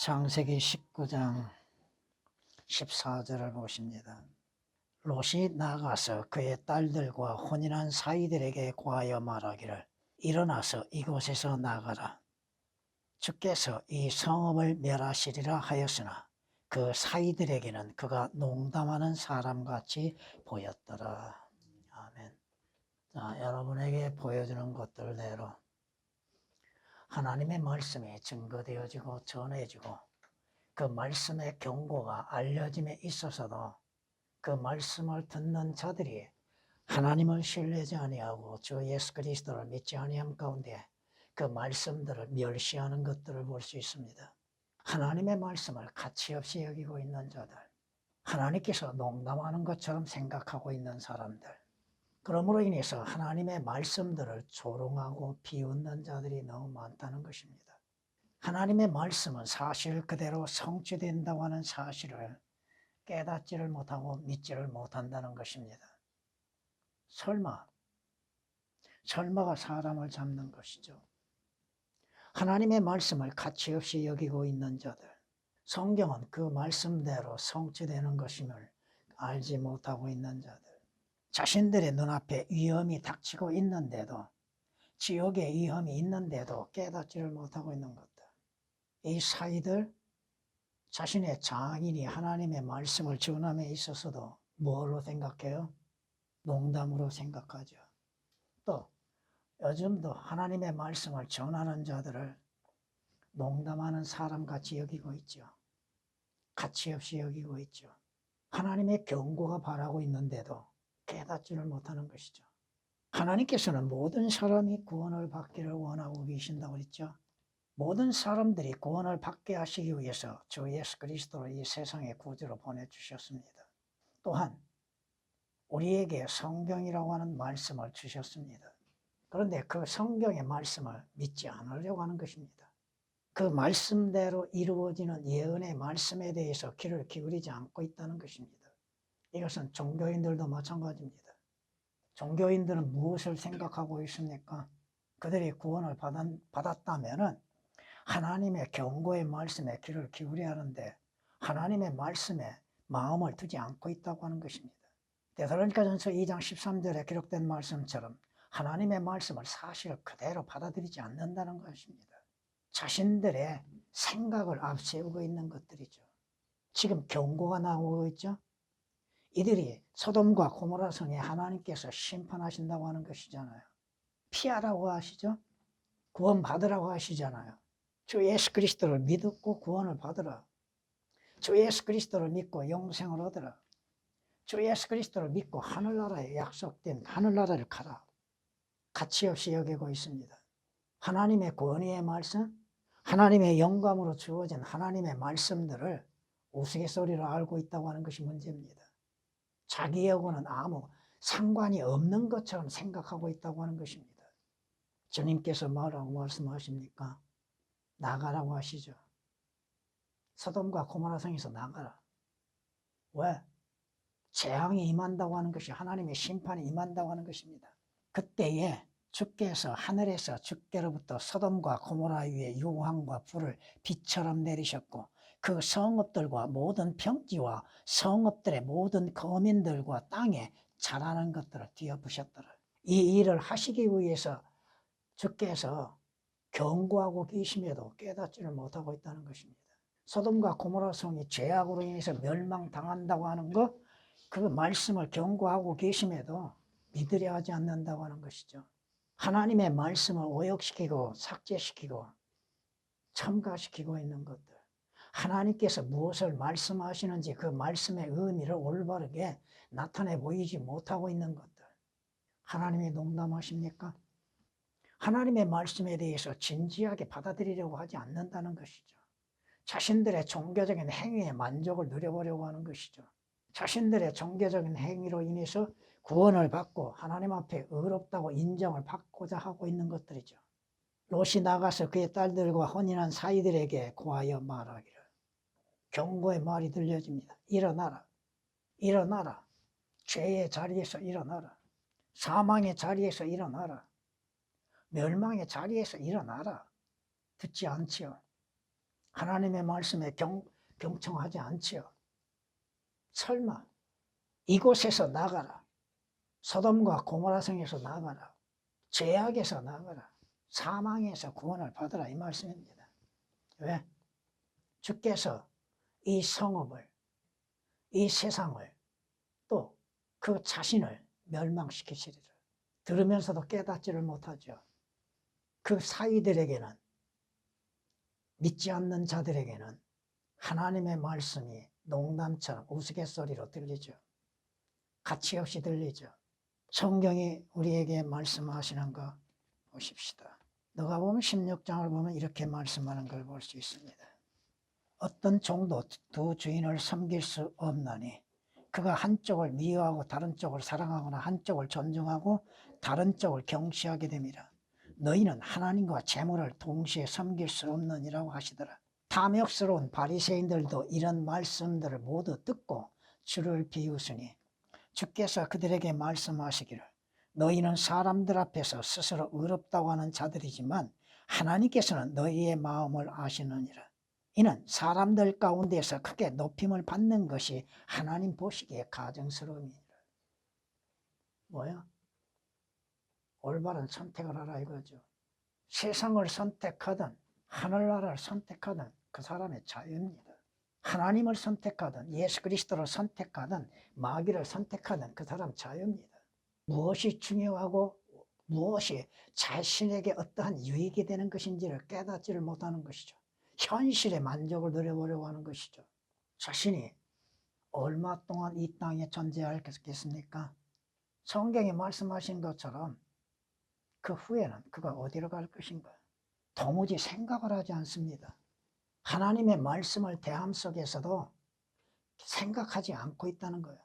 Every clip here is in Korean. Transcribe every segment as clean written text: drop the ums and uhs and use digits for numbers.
창세기 19장 14절을 보십니다. 롯이 나가서 그의 딸들과 혼인한 사이들에게 고하여 말하기를 일어나서 이곳에서 나가라. 주께서 이 성읍을 멸하시리라 하였으나 그 사이들에게는 그가 농담하는 사람같이 보였더라. 아멘. 자, 여러분에게 보여주는 것들대로 하나님의 말씀이 증거되어지고 전해지고 그 말씀의 경고가 알려짐에 있어서도 그 말씀을 듣는 자들이 하나님을 신뢰하지 아니하고 주 예수 그리스도를 믿지 아니함 가운데 그 말씀들을 멸시하는 것들을 볼 수 있습니다. 하나님의 말씀을 가치없이 여기고 있는 자들, 하나님께서 농담하는 것처럼 생각하고 있는 사람들, 그러므로 인해서 하나님의 말씀들을 조롱하고 비웃는 자들이 너무 많다는 것입니다. 하나님의 말씀은 사실 그대로 성취된다고 하는 사실을 깨닫지를 못하고 믿지를 못한다는 것입니다. 설마가 사람을 잡는 것이죠. 하나님의 말씀을 가치없이 여기고 있는 자들, 성경은 그 말씀대로 성취되는 것임을 알지 못하고 있는 자들, 자신들의 눈앞에 위험이 닥치고 있는데도, 지옥의 위험이 있는데도 깨닫지를 못하고 있는 것들, 이 사이들, 자신의 장인이 하나님의 말씀을 전함에 있어서도 뭘로 생각해요? 농담으로 생각하죠. 또 요즘도 하나님의 말씀을 전하는 자들을 농담하는 사람같이 여기고 있죠. 가치없이 여기고 있죠. 하나님의 경고가 바라고 있는데도 깨닫지를 못하는 것이죠. 하나님께서는 모든 사람이 구원을 받기를 원하고 계신다고 했죠. 모든 사람들이 구원을 받게 하시기 위해서 주 예수 그리스도를 이 세상의 구주로 보내주셨습니다. 또한 우리에게 성경이라고 하는 말씀을 주셨습니다. 그런데 그 성경의 말씀을 믿지 않으려고 하는 것입니다. 그 말씀대로 이루어지는 예언의 말씀에 대해서 귀를 기울이지 않고 있다는 것입니다. 이것은 종교인들도 마찬가지입니다. 종교인들은 무엇을 생각하고 있습니까? 그들이 구원을 받았다면 하나님의 경고의 말씀에 귀를 기울여야 하는데 하나님의 말씀에 마음을 두지 않고 있다고 하는 것입니다. 데살로니가전서 2장 13절에 기록된 말씀처럼 하나님의 말씀을 사실 그대로 받아들이지 않는다는 것입니다. 자신들의 생각을 앞세우고 있는 것들이죠. 지금 경고가 나오고 있죠. 이들이 소돔과 고모라 성에 하나님께서 심판하신다고 하는 것이잖아요. 피하라고 하시죠. 구원받으라고 하시잖아요. 주 예수 그리스도를 믿고 구원을 받으라. 주 예수 그리스도를 믿고 영생을 얻으라. 주 예수 그리스도를 믿고 하늘나라에 약속된 하늘나라를 가라. 가치없이 여기고 있습니다. 하나님의 권위의 말씀, 하나님의 영감으로 주어진 하나님의 말씀들을 우스갯소리로 알고 있다고 하는 것이 문제입니다. 자기하고는 아무 상관이 없는 것처럼 생각하고 있다고 하는 것입니다. 주님께서 뭐라고 말씀하십니까? 나가라고 하시죠. 소돔과 고모라 성에서 나가라. 왜? 재앙이 임한다고 하는 것이 하나님의 심판이 임한다고 하는 것입니다. 그때에 주께서 하늘에서 주께로부터 소돔과 고모라 위에 유황과 불을 비처럼 내리셨고 그 성읍들과 모든 평지와 성읍들의 모든 거민들과 땅에 자라는 것들을 뒤엎으셨더라. 이 일을 하시기 위해서 주께서 경고하고 계심에도 깨닫지를 못하고 있다는 것입니다. 소돔과 고모라 성이 죄악으로 인해서 멸망당한다고 하는 것, 그 말씀을 경고하고 계심에도 믿으려 하지 않는다고 하는 것이죠. 하나님의 말씀을 오역시키고 삭제시키고 첨가시키고 있는 것들, 하나님께서 무엇을 말씀하시는지 그 말씀의 의미를 올바르게 나타내 보이지 못하고 있는 것들, 하나님이 농담하십니까? 하나님의 말씀에 대해서 진지하게 받아들이려고 하지 않는다는 것이죠. 자신들의 종교적인 행위에 만족을 누려보려고 하는 것이죠. 자신들의 종교적인 행위로 인해서 구원을 받고 하나님 앞에 의롭다고 인정을 받고자 하고 있는 것들이죠. 롯이 나가서 그의 딸들과 혼인한 사이들에게 고하여 말하기를, 경고의 말이 들려집니다. 일어나라. 일어나라. 죄의 자리에서 일어나라. 사망의 자리에서 일어나라. 멸망의 자리에서 일어나라. 듣지 않지요. 하나님의 말씀에 경청하지 않지요. 설마 이곳에서 나가라. 소돔과 고모라 성에서 나가라. 죄악에서 나가라. 사망에서 구원을 받으라 이 말씀입니다. 왜? 주께서 이 성읍을, 이 세상을, 또 그 자신을 멸망시키시리라. 들으면서도 깨닫지를 못하죠. 그 사이들에게는, 믿지 않는 자들에게는 하나님의 말씀이 농담처럼 우스갯소리로 들리죠. 가치 없이 들리죠. 성경이 우리에게 말씀하시는 거 보십시다. 너가 보면 16장을 보면 이렇게 말씀하는 걸 볼 수 있습니다. 어떤 종도 두 주인을 섬길 수 없나니 그가 한쪽을 미워하고 다른 쪽을 사랑하거나 한쪽을 존중하고 다른 쪽을 경시하게 됨이라. 너희는 하나님과 재물을 동시에 섬길 수 없느니라고 하시더라. 탐욕스러운 바리새인들도 이런 말씀들을 모두 듣고 주를 비웃으니 주께서 그들에게 말씀하시기를 너희는 사람들 앞에서 스스로 의롭다고 하는 자들이지만 하나님께서는 너희의 마음을 아시느니라. 이는 사람들 가운데서 크게 높임을 받는 것이 하나님 보시기에 가증스러움이니라. 뭐야? 올바른 선택을 하라 이거죠. 세상을 선택하든 하늘나라를 선택하든 그 사람의 자유입니다. 하나님을 선택하든 예수 그리스도를 선택하든 마귀를 선택하든 그 사람 자유입니다. 무엇이 중요하고 무엇이 자신에게 어떠한 유익이 되는 것인지를 깨닫지를 못하는 것이죠. 현실의 만족을 누려보려고 하는 것이죠. 자신이 얼마 동안 이 땅에 존재하겠습니까? 성경이 말씀하신 것처럼 그 후에는 그가 어디로 갈 것인가? 도무지 생각을 하지 않습니다. 하나님의 말씀을 대함 속에서도 생각하지 않고 있다는 거예요.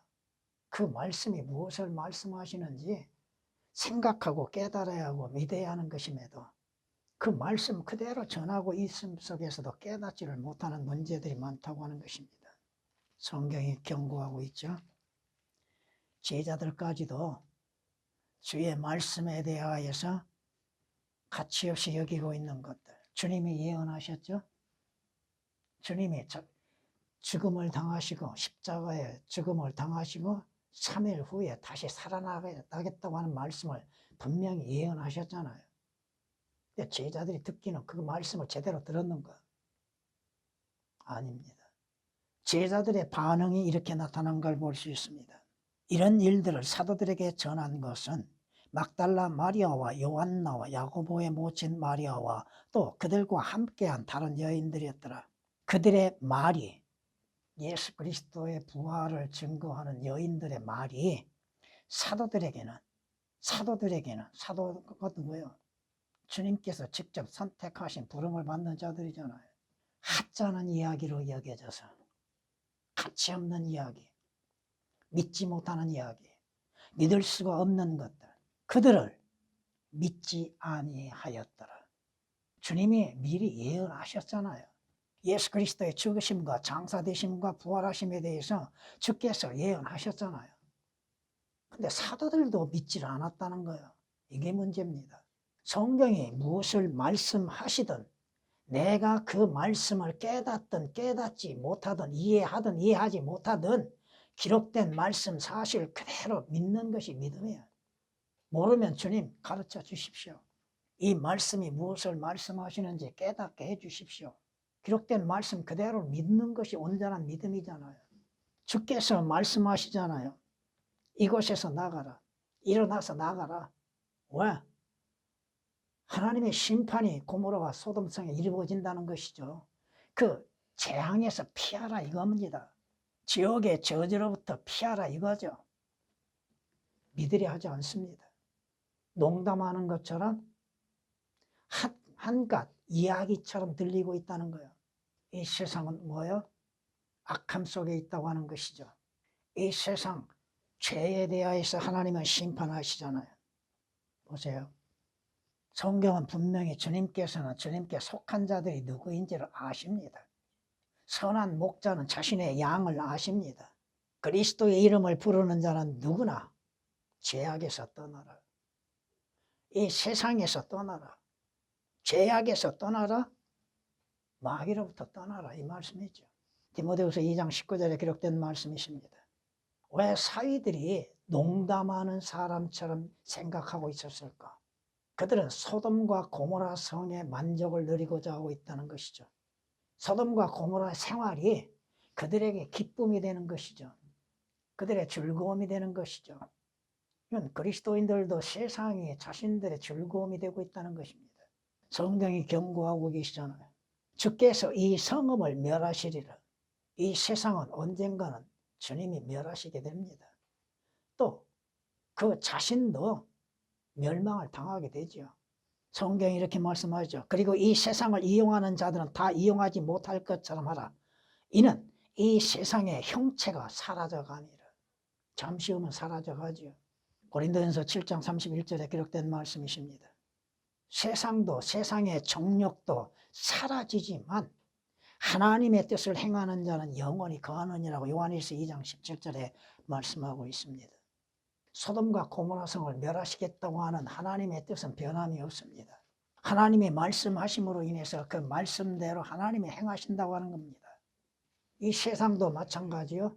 그 말씀이 무엇을 말씀하시는지 생각하고 깨달아야 하고 믿어야 하는 것임에도 그 말씀 그대로 전하고 있음 속에서도 깨닫지를 못하는 문제들이 많다고 하는 것입니다. 성경이 경고하고 있죠. 제자들까지도 주의 말씀에 대하여서 가치 없이 여기고 있는 것들, 주님이 예언하셨죠. 주님이 죽음을 당하시고 십자가에 죽음을 당하시고 3일 후에 다시 살아나겠다고 하는 말씀을 분명히 예언하셨잖아요. 근데 제자들이 듣기는 그 말씀을 제대로 들었는가? 아닙니다. 제자들의 반응이 이렇게 나타난 걸 볼 수 있습니다. 이런 일들을 사도들에게 전한 것은 막달라 마리아와 요한나와 야고보의 모친 마리아와 또 그들과 함께한 다른 여인들이었더라. 그들의 말이 예수 그리스도의 부활을 증거하는 여인들의 말이 사도가 누구예요? 주님께서 직접 선택하신 부름을 받는 자들이잖아요. 하찮은 이야기로 여겨져서 가치 없는 이야기, 믿지 못하는 이야기, 믿을 수가 없는 것들, 그들을 믿지 아니하였더라. 주님이 미리 예언하셨잖아요. 예수 그리스도의 죽으심과 장사되심과 부활하심에 대해서 주께서 예언하셨잖아요. 근데 사도들도 믿지를 않았다는 거예요. 이게 문제입니다. 성경이 무엇을 말씀하시든 내가 그 말씀을 깨닫든 깨닫지 못하든 이해하든 이해하지 못하든 기록된 말씀 사실 그대로 믿는 것이 믿음이에요. 모르면 주님 가르쳐 주십시오. 이 말씀이 무엇을 말씀하시는지 깨닫게 해 주십시오. 기록된 말씀 그대로 믿는 것이 온전한 믿음이잖아요. 주께서 말씀하시잖아요. 이곳에서 나가라. 일어나서 나가라. 왜? 하나님의 심판이 고모라와 소돔성에 이루어진다는 것이죠. 그 재앙에서 피하라 이겁니다. 지옥의 저주로부터 피하라 이거죠. 믿으려 하지 않습니다. 농담하는 것처럼 한갓 이야기처럼 들리고 있다는 거예요. 이 세상은 뭐예요? 악함 속에 있다고 하는 것이죠. 이 세상 죄에 대하여서 하나님은 심판하시잖아요. 보세요. 성경은 분명히 주님께서는 주님께 속한 자들이 누구인지를 아십니다. 선한 목자는 자신의 양을 아십니다. 그리스도의 이름을 부르는 자는 누구나 죄악에서 떠나라. 이 세상에서 떠나라. 죄악에서 떠나라. 마귀로부터 떠나라 이 말씀이죠. 디모데후서 2장 19절에 기록된 말씀이십니다. 왜 사위들이 농담하는 사람처럼 생각하고 있었을까? 그들은 소돔과 고모라 성의 만족을 누리고자 하고 있다는 것이죠. 소돔과 고모라 생활이 그들에게 기쁨이 되는 것이죠. 그들의 즐거움이 되는 것이죠. 이건 그리스도인들도 세상이 자신들의 즐거움이 되고 있다는 것입니다. 성경이 경고하고 계시잖아요. 주께서 이 성읍을 멸하시리라. 이 세상은 언젠가는 주님이 멸하시게 됩니다. 또 그 자신도 멸망을 당하게 되죠. 성경이 이렇게 말씀하죠. 그리고 이 세상을 이용하는 자들은 다 이용하지 못할 것처럼 하라. 이는 이 세상의 형체가 사라져가니라. 잠시 후면 사라져가지요. 고린도전서 7장 31절에 기록된 말씀이십니다. 세상도 세상의 정욕도 사라지지만 하나님의 뜻을 행하는 자는 영원히 거하느니라고 요한일서 2장 17절에 말씀하고 있습니다. 소돔과 고모라 성을 멸하시겠다고 하는 하나님의 뜻은 변함이 없습니다. 하나님의 말씀하심으로 인해서 그 말씀대로 하나님이 행하신다고 하는 겁니다. 이 세상도 마찬가지요.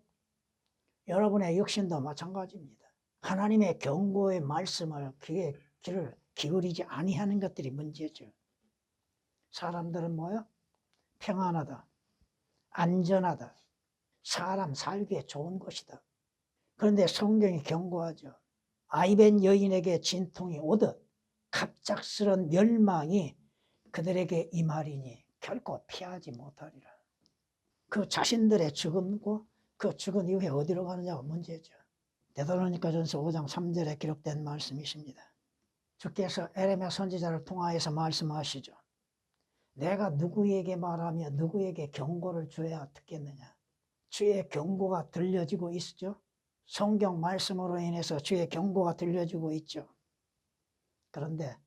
여러분의 육신도 마찬가지입니다. 하나님의 경고의 말씀을 귀를 기울이지 아니하는 것들이 문제죠. 사람들은 뭐요? 평안하다, 안전하다, 사람 살기에 좋은 것이다. 그런데 성경이 경고하죠. 아이벤 여인에게 진통이 오듯 갑작스런 멸망이 그들에게 임하리니 결코 피하지 못하리라. 그 자신들의 죽음과 그 죽은 이후에 어디로 가느냐가 문제죠. 데살로니가전서 5장 3절에 기록된 말씀이십니다. 주께서 에레미야 선지자를 통하여서 말씀하시죠. 내가 누구에게 말하며 누구에게 경고를 줘야 듣겠느냐. 주의 경고가 들려지고 있죠. 성경 말씀으로 인해서 주의 경고가 들려지고 있죠. 그런데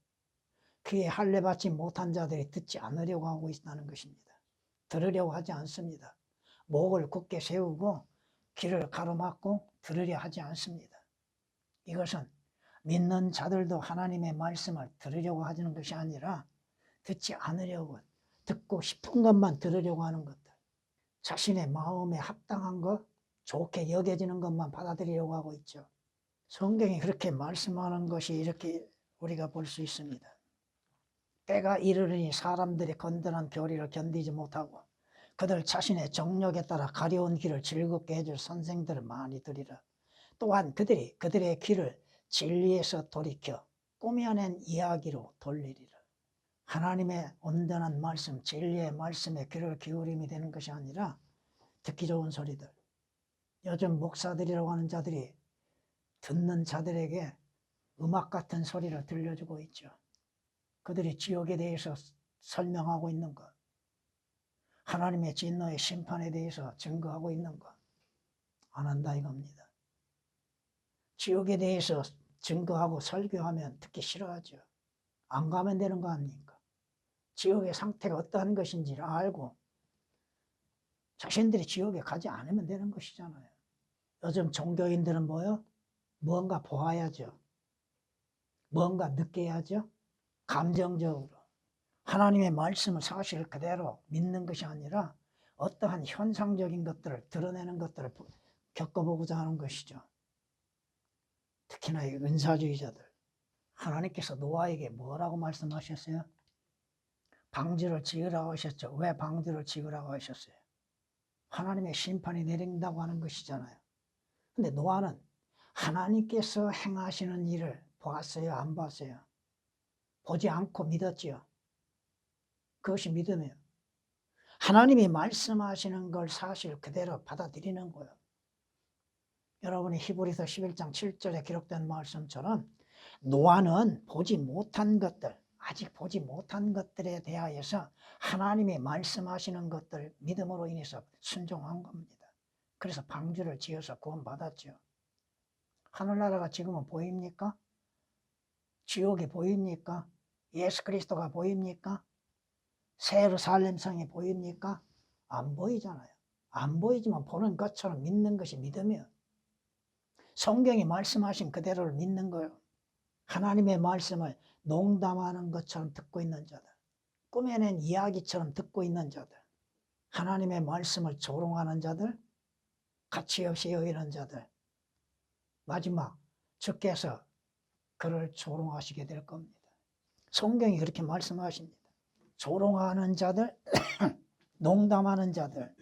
귀에 할례 받지 못한 자들이 듣지 않으려고 하고 있다는 것입니다. 들으려고 하지 않습니다. 목을 굳게 세우고 귀를 가로막고 들으려 하지 않습니다. 이것은 믿는 자들도 하나님의 말씀을 들으려고 하는 것이 아니라 듣지 않으려고, 듣고 싶은 것만 들으려고 하는 것들, 자신의 마음에 합당한 것, 좋게 여겨지는 것만 받아들이려고 하고 있죠. 성경이 그렇게 말씀하는 것이 이렇게 우리가 볼 수 있습니다. 때가 이르르니 사람들이 건전한 교리를 견디지 못하고 그들 자신의 정욕에 따라 가려운 길을 즐겁게 해줄 선생들을 많이 들이라. 또한 그들이 그들의 길을 진리에서 돌이켜 꾸며낸 이야기로 돌리리라. 하나님의 온전한 말씀, 진리의 말씀에 귀를 기울임이 되는 것이 아니라 듣기 좋은 소리들, 요즘 목사들이라고 하는 자들이 듣는 자들에게 음악 같은 소리를 들려주고 있죠. 그들이 지옥에 대해서 설명하고 있는 것, 하나님의 진노의 심판에 대해서 증거하고 있는 것 안 한다 이겁니다. 지옥에 대해서 증거하고 설교하면 듣기 싫어하죠. 안 가면 되는 거 아닙니까? 지옥의 상태가 어떠한 것인지를 알고 자신들이 지옥에 가지 않으면 되는 것이잖아요. 요즘 종교인들은 뭐요? 뭔가 보아야죠. 뭔가 느껴야죠. 감정적으로. 하나님의 말씀을 사실 그대로 믿는 것이 아니라 어떠한 현상적인 것들을 드러내는 것들을 겪어보고자 하는 것이죠. 특히나 이 은사주의자들. 하나님께서 노아에게 뭐라고 말씀하셨어요? 방주를 지으라고 하셨죠. 왜 방주를 지으라고 하셨어요? 하나님의 심판이 내린다고 하는 것이잖아요. 근데 노아는 하나님께서 행하시는 일을 보았어요? 안 봤어요? 보지 않고 믿었지요. 그것이 믿음이에요. 하나님이 말씀하시는 걸 사실 그대로 받아들이는 거예요. 여러분이 히브리서 11장 7절에 기록된 말씀처럼 노아는 보지 못한 것들, 아직 보지 못한 것들에 대하여서 하나님이 말씀하시는 것들 믿음으로 인해서 순종한 겁니다. 그래서 방주를 지어서 구원받았죠. 하늘나라가 지금은 보입니까? 지옥이 보입니까? 예수 그리스도가 보입니까? 새 예루살렘 성이 보입니까? 안 보이잖아요. 안 보이지만 보는 것처럼 믿는 것이 믿음이에요. 성경이 말씀하신 그대로를 믿는 거예요. 하나님의 말씀을 농담하는 것처럼 듣고 있는 자들. 꾸며낸 이야기처럼 듣고 있는 자들, 하나님의 말씀을 조롱하는 자들, 가치없이 여기는 자들, 마지막 주께서 그를 조롱하시게 될 겁니다. 성경이 그렇게 말씀하십니다. 조롱하는 자들, 농담하는 자들,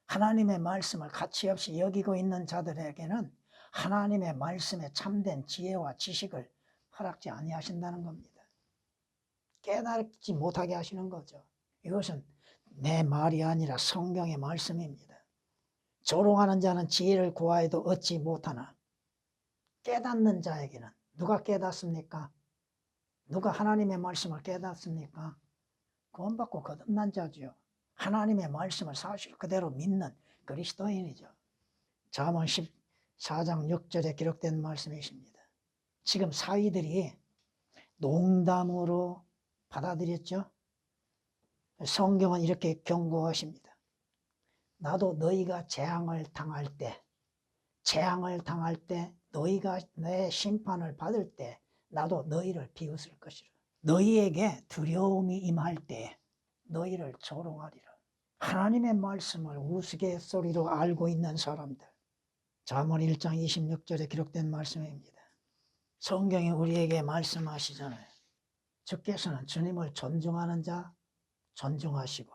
하나님의 말씀을 가치없이 여기고 있는 자들에게는 하나님의 말씀에 참된 지혜와 지식을 허락지 아니하신다는 겁니다. 깨닫지 못하게 하시는 거죠. 이것은 내 말이 아니라 성경의 말씀입니다. 조롱하는 자는 지혜를 구하여도 얻지 못하나 깨닫는 자에게는 누가 깨닫습니까? 누가 하나님의 말씀을 깨닫습니까? 구원받고 거듭난 자죠. 하나님의 말씀을 사실 그대로 믿는 그리스도인이죠. 잠언 14장 6절에 기록된 말씀이십니다. 지금 사위들이 농담으로 받아들였죠. 성경은 이렇게 경고하십니다. 나도 너희가 재앙을 당할 때 너희가 내 심판을 받을 때 나도 너희를 비웃을 것이라. 너희에게 두려움이 임할 때 너희를 조롱하리라. 하나님의 말씀을 우스갯소리로 알고 있는 사람들. 잠언 1장 26절에 기록된 말씀입니다. 성경이 우리에게 말씀하시잖아요. 주께서는 주님을 존중하는 자 존중하시고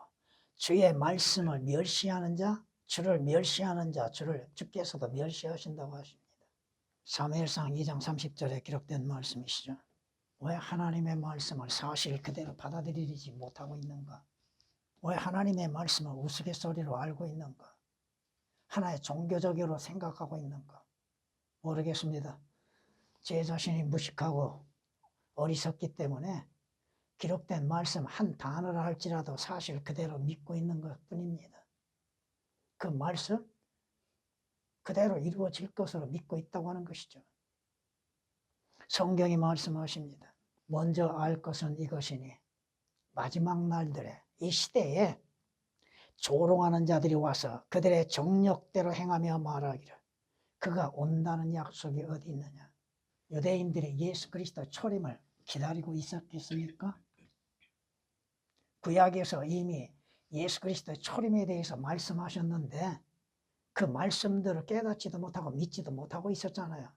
주의 말씀을 멸시하는 자 주를 멸시하는 자 주를 주께서도 멸시하신다고 하십니다. 사무엘상 2장 30절에 기록된 말씀이시죠. 왜 하나님의 말씀을 사실 그대로 받아들이지 못하고 있는가? 왜 하나님의 말씀을 우스갯소리로 알고 있는가? 하나의 종교적으로 생각하고 있는가? 모르겠습니다. 제 자신이 무식하고 어리석기 때문에 기록된 말씀 한 단어를 할지라도 사실 그대로 믿고 있는 것 뿐입니다. 그 말씀 그대로 이루어질 것으로 믿고 있다고 하는 것이죠. 성경이 말씀하십니다. 먼저 알 것은 이것이니 마지막 날들에 이 시대에 조롱하는 자들이 와서 그들의 정력대로 행하며 말하기를 그가 온다는 약속이 어디 있느냐. 유대인들이 예수 그리스도 초림을 기다리고 있었겠습니까? 구약에서 이미 예수 그리스도의 초림에 대해서 말씀하셨는데 그 말씀들을 깨닫지도 못하고 믿지도 못하고 있었잖아요.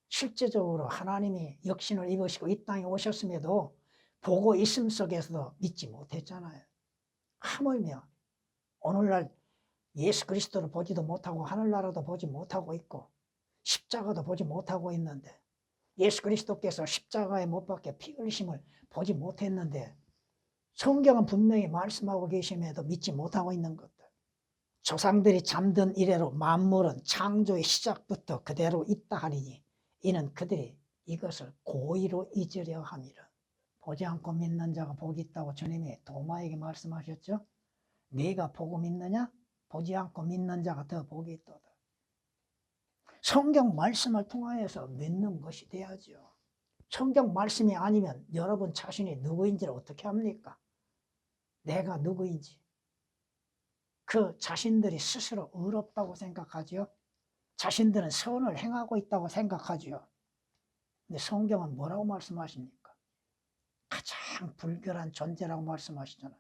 실제적으로 하나님이 육신을 입으시고 이 땅에 오셨음에도 보고 있음 속에서도 믿지 못했잖아요. 하물며 오늘날 예수 그리스도를 보지도 못하고 하늘나라도 보지 못하고 있고 십자가도 보지 못하고 있는데 예수 그리스도께서 십자가에 못 박혀 피 흘리심을 보지 못했는데 성경은 분명히 말씀하고 계심에도 믿지 못하고 있는 것들. 조상들이 잠든 이래로 만물은 창조의 시작부터 그대로 있다 하리니 이는 그들이 이것을 고의로 잊으려 함이라. 보지 않고 믿는 자가 복이 있다고 주님이 도마에게 말씀하셨죠. 네가 보고 믿느냐? 보지 않고 믿는 자가 더 복이 있도다. 성경 말씀을 통하여서 믿는 것이 돼야죠. 성경 말씀이 아니면 여러분 자신이 누구인지를 어떻게 합니까? 내가 누구인지. 그 자신들이 스스로 의롭다고 생각하죠. 자신들은 선을 행하고 있다고 생각하죠. 근데 성경은 뭐라고 말씀하십니까? 가장 불결한 존재라고 말씀하시잖아요.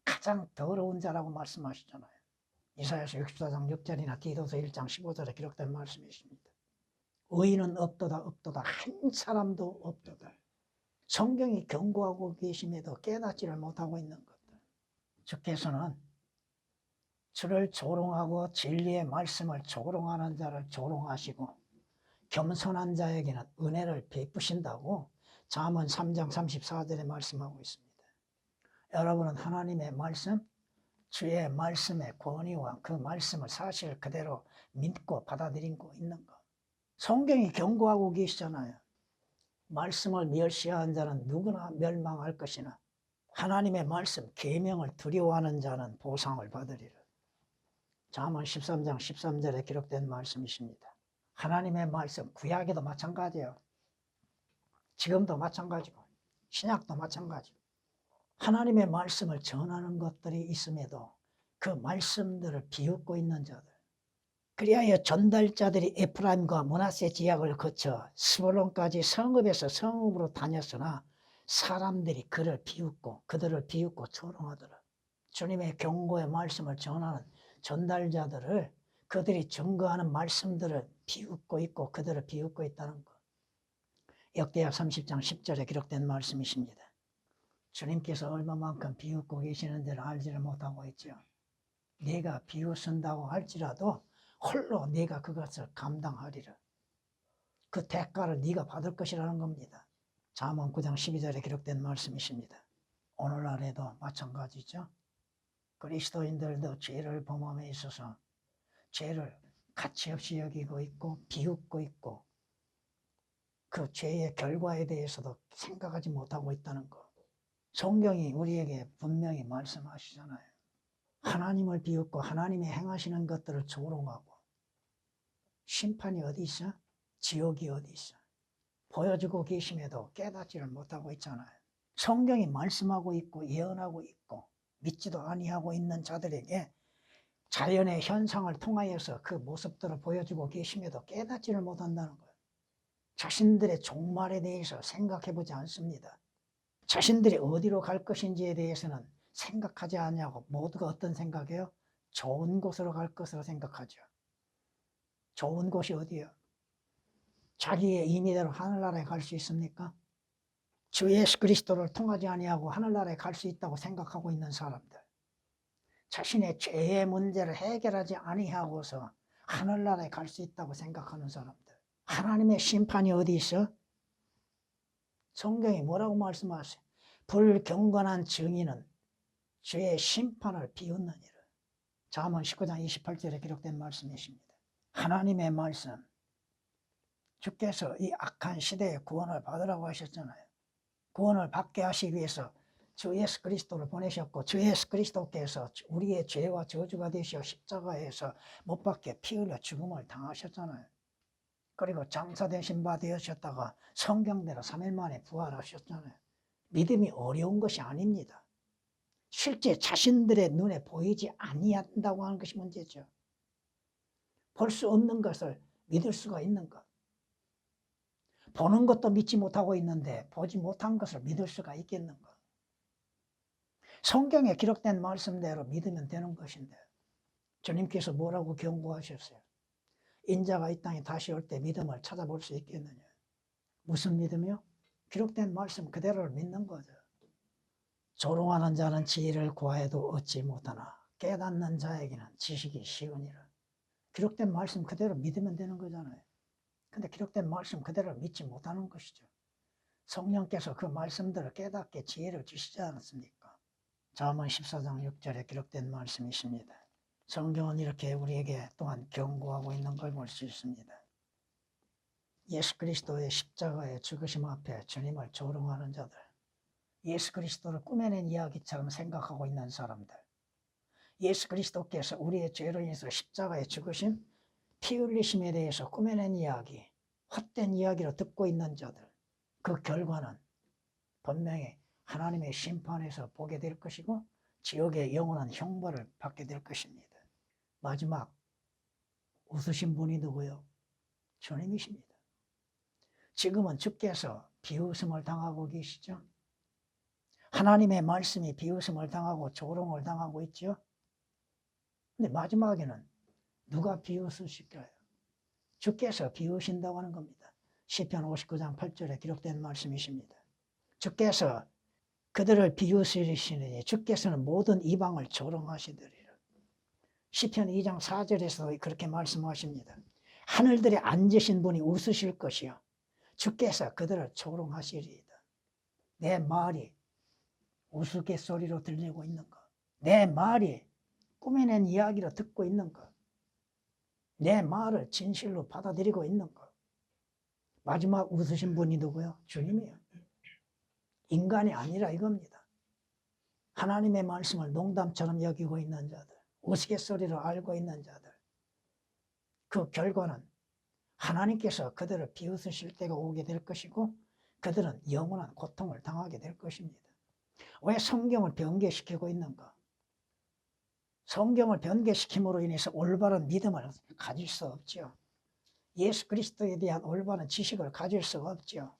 가장 더러운 자라고 말씀하시잖아요. 이사야서 64장 6절이나 디도서 1장 15절에 기록된 말씀이십니다. 의인은 없도다 없도다 한 사람도 없도다. 성경이 경고하고 계심에도 깨닫지를 못하고 있는 것들. 주께서는 주를 조롱하고 진리의 말씀을 조롱하는 자를 조롱하시고 겸손한 자에게는 은혜를 베푸신다고 잠언 3장 34절에 말씀하고 있습니다. 여러분은 하나님의 말씀, 주의 말씀의 권위와 그 말씀을 사실 그대로 믿고 받아들이고 있는가? 성경이 경고하고 계시잖아요. 말씀을 멸시하는 자는 누구나 멸망할 것이나 하나님의 말씀, 계명을 두려워하는 자는 보상을 받으리라. 잠언 13장 13절에 기록된 말씀이십니다. 하나님의 말씀, 구약에도 마찬가지예요. 지금도 마찬가지고 신약도 마찬가지고 하나님의 말씀을 전하는 것들이 있음에도 그 말씀들을 비웃고 있는 자들. 그리하여 전달자들이 에프라임과 므낫세 지역을 거쳐 스불론까지 성읍에서 성읍으로 다녔으나 사람들이 그들을 비웃고 조롱하더라. 주님의 경고의 말씀을 전하는 전달자들을, 그들이 증거하는 말씀들을 비웃고 있고 그들을 비웃고 있다는 것. 역대하 30장 10절에 기록된 말씀이십니다. 주님께서 얼마만큼 비웃고 계시는지를 알지를 못하고 있죠. 네가 비웃은다고 할지라도 홀로 네가 그것을 감당하리라. 그 대가를 네가 받을 것이라는 겁니다. 잠언 9장 12절에 기록된 말씀이십니다. 오늘날에도 마찬가지죠. 그리스도인들도 죄를 범함에 있어서 죄를 가치없이 여기고 있고 비웃고 있고 그 죄의 결과에 대해서도 생각하지 못하고 있다는 것. 성경이 우리에게 분명히 말씀하시잖아요. 하나님을 비웃고 하나님이 행하시는 것들을 조롱하고 심판이 어디 있어? 지옥이 어디 있어? 보여주고 계심에도 깨닫지를 못하고 있잖아요. 성경이 말씀하고 있고 예언하고 있고 믿지도 아니하고 있는 자들에게 자연의 현상을 통하여서 그 모습들을 보여주고 계심에도 깨닫지를 못한다는 거예요. 자신들의 종말에 대해서 생각해보지 않습니다. 자신들이 어디로 갈 것인지에 대해서는 생각하지 않냐고. 모두가 어떤 생각이에요? 좋은 곳으로 갈 것으로 생각하죠. 좋은 곳이 어디예요? 자기의 임의대로 하늘나라에 갈 수 있습니까? 주 예수 그리스도를 통하지 아니하고 하늘나라에 갈 수 있다고 생각하고 있는 사람들, 자신의 죄의 문제를 해결하지 아니하고서 하늘나라에 갈 수 있다고 생각하는 사람들, 하나님의 심판이 어디 있어? 성경이 뭐라고 말씀하세요? 불경건한 증인은 주의 심판을 비웃느니라. 잠언 19장 28절에 기록된 말씀이십니다. 하나님의 말씀, 주께서 이 악한 시대에 구원을 받으라고 하셨잖아요. 구원을 받게 하시기 위해서 주 예수 그리스도를 보내셨고 주 예수 그리스도께서 우리의 죄와 저주가 되시어 십자가에서 못 박혀 피 흘려 죽음을 당하셨잖아요. 그리고 장사되신 바 되셨다가 성경대로 3일 만에 부활하셨잖아요. 믿음이 어려운 것이 아닙니다. 실제 자신들의 눈에 보이지 아니한다고 하는 것이 문제죠. 볼 수 없는 것을 믿을 수가 있는가? 보는 것도 믿지 못하고 있는데 보지 못한 것을 믿을 수가 있겠는가? 성경에 기록된 말씀대로 믿으면 되는 것인데 주님께서 뭐라고 경고하셨어요? 인자가 이 땅에 다시 올 때 믿음을 찾아볼 수 있겠느냐? 무슨 믿음이요? 기록된 말씀 그대로를 믿는 거죠. 조롱하는 자는 지혜를 구하여도 얻지 못하나 깨닫는 자에게는 지식이 쉬우니라. 기록된 말씀 그대로 믿으면 되는 거잖아요. 근데 기록된 말씀 그대로 믿지 못하는 것이죠. 성령께서 그 말씀들을 깨닫게 지혜를 주시지 않았습니까? 잠언 14장 6절에 기록된 말씀이십니다. 성경은 이렇게 우리에게 또한 경고하고 있는 걸 볼 수 있습니다. 예수 그리스도의 십자가의 죽으심 앞에 주님을 조롱하는 자들, 예수 그리스도를 꾸며낸 이야기처럼 생각하고 있는 사람들, 예수 그리스도께서 우리의 죄로 인해서 십자가에 죽으심, 피 흘리심에 대해서 꾸며낸 이야기, 헛된 이야기로 듣고 있는 자들, 그 결과는 분명히 하나님의 심판에서 보게 될 것이고 지옥의 영원한 형벌을 받게 될 것입니다. 마지막 웃으신 분이 누구요? 주님이십니다. 지금은 주께서 비웃음을 당하고 계시죠? 하나님의 말씀이 비웃음을 당하고 조롱을 당하고 있죠? 근데 마지막에는 누가 비웃으실까요? 주께서 비웃으신다고 하는 겁니다. 시편 59장 8절에 기록된 말씀이십니다. 주께서 그들을 비웃으시니 주께서는 모든 이방을 조롱하시리라. 시편 2장 4절에서도 그렇게 말씀하십니다. 하늘들에 앉으신 분이 웃으실 것이요 주께서 그들을 조롱하시리이다. 내 말이 우스갯소리로 들리고 있는가? 내 말이 꾸며낸 이야기로 듣고 있는가? 내 말을 진실로 받아들이고 있는가? 마지막 웃으신 분이 누구요? 주님이요. 인간이 아니라 이겁니다. 하나님의 말씀을 농담처럼 여기고 있는 자들, 우스갯소리로 알고 있는 자들, 그 결과는 하나님께서 그들을 비웃으실 때가 오게 될 것이고 그들은 영원한 고통을 당하게 될 것입니다. 왜 성경을 변개시키고 있는가? 성경을 변개시킴으로 인해서 올바른 믿음을 가질 수 없죠. 예수 그리스도에 대한 올바른 지식을 가질 수가 없죠.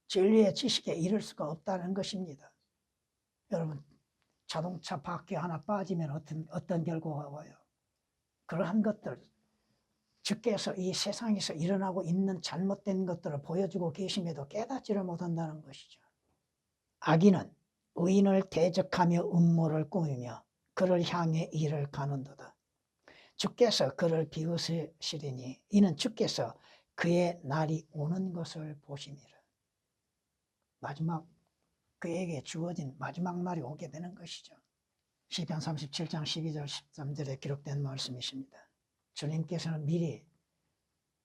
진리의 지식에 이를 수가 없다는 것입니다. 여러분, 자동차 바퀴 하나 빠지면 어떤 결과가 와요? 그러한 것들, 주께서 이 세상에서 일어나고 있는 잘못된 것들을 보여주고 계심에도 깨닫지를 못한다는 것이죠. 악인은 의인을 대적하며 음모를 꾸미며 그를 향해 이를 가는도다. 주께서 그를 비웃으시리니 이는 주께서 그의 날이 오는 것을 보심이라. 마지막 그에게 주어진 마지막 날이 오게 되는 것이죠. 시편 37장 12절 13절에 기록된 말씀이십니다. 주님께서는 미리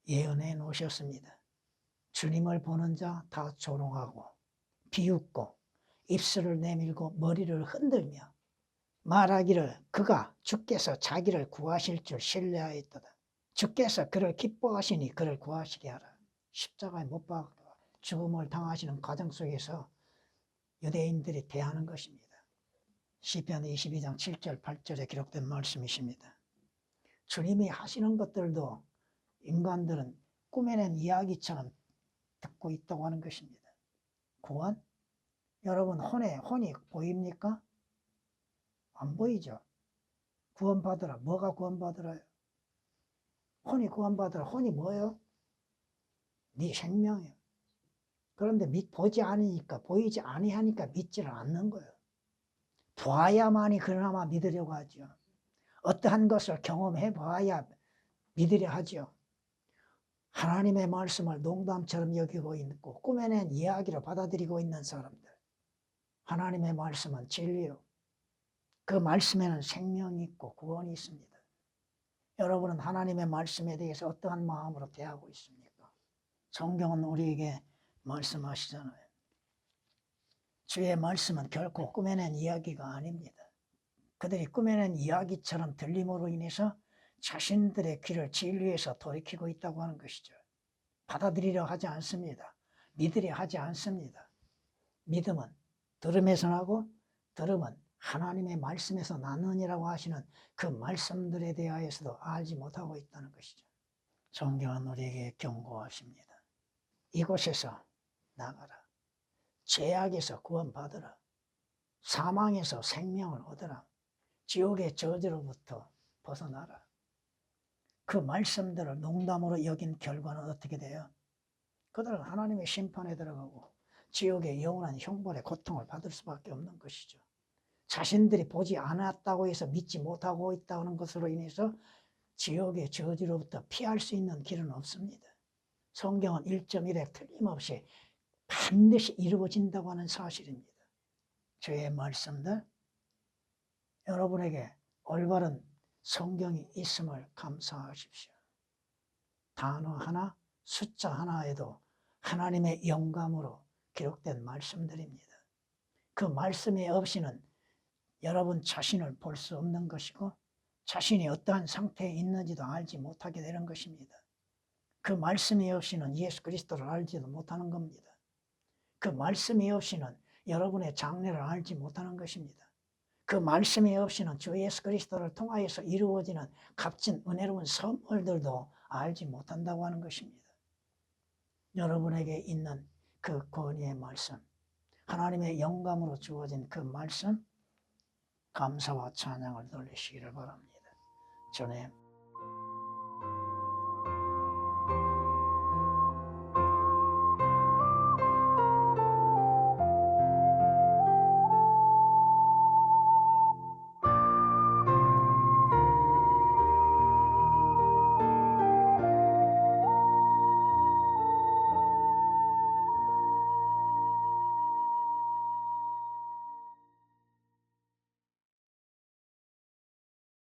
예언해 놓으셨습니다. 주님을 보는 자 다 조롱하고 비웃고 입술을 내밀고 머리를 흔들며 말하기를 그가 주께서 자기를 구하실 줄 신뢰하였도다. 주께서 그를 기뻐하시니 그를 구하시리 하라. 십자가에 못 박아 죽음을 당하시는 과정 속에서 유대인들이 대하는 것입니다. 시편 22장 7절 8절에 기록된 말씀이십니다. 주님이 하시는 것들도 인간들은 꾸며낸 이야기처럼 듣고 있다고 하는 것입니다. 구원? 여러분 혼이 보입니까? 안 보이죠. 구원받으라. 뭐가 구원받으라요? 혼이 구원받으라. 혼이 뭐예요? 네 생명이에요. 그런데 보지 않으니까, 보이지 아니하니까 믿지를 않는 거예요. 봐야만이 그나마 믿으려고 하죠. 어떠한 것을 경험해 봐야 믿으려 하죠. 하나님의 말씀을 농담처럼 여기고 있고 꾸며낸 이야기로 받아들이고 있는 사람들. 하나님의 말씀은 진리요. 그 말씀에는 생명이 있고 구원이 있습니다. 여러분은 하나님의 말씀에 대해서 어떠한 마음으로 대하고 있습니까? 성경은 우리에게 말씀하시잖아요. 주의 말씀은 결코 꾸며낸 이야기가 아닙니다. 그들이 꾸며낸 이야기처럼 들림으로 인해서 자신들의 귀를 진리에서 돌이키고 있다고 하는 것이죠. 받아들이려 하지 않습니다. 믿으려 하지 않습니다. 믿음은 들음에서 나고 들음은 하나님의 말씀에서 나느니라고 하시는 그 말씀들에 대하여서도 알지 못하고 있다는 것이죠. 성경은 우리에게 경고하십니다. 이곳에서 나가라. 죄악에서 구원받으라. 사망에서 생명을 얻으라. 지옥의 저주로부터 벗어나라. 그 말씀들을 농담으로 여긴 결과는 어떻게 돼요? 그들은 하나님의 심판에 들어가고 지옥의 영원한 형벌의 고통을 받을 수밖에 없는 것이죠. 자신들이 보지 않았다고 해서 믿지 못하고 있다는 것으로 인해서 지옥의 저주로부터 피할 수 있는 길은 없습니다. 성경은 1.1에 틀림없이 반드시 이루어진다고 하는 사실입니다. 주의 말씀들, 여러분에게 올바른 성경이 있음을 감사하십시오. 단어 하나, 숫자 하나에도 하나님의 영감으로 기록된 말씀들입니다. 그 말씀이 없이는 여러분 자신을 볼 수 없는 것이고 자신이 어떠한 상태에 있는지도 알지 못하게 되는 것입니다. 그 말씀이 없이는 예수 그리스도를 알지도 못하는 겁니다. 그 말씀이 없이는 여러분의 장래를 알지 못하는 것입니다. 그 말씀이 없이는 주 예수 그리스도를 통하여서 이루어지는 값진 은혜로운 선물들도 알지 못한다고 하는 것입니다. 여러분에게 있는 그 권위의 말씀, 하나님의 영감으로 주어진 그 말씀, 감사와 찬양을 돌리시기를 바랍니다. 주님,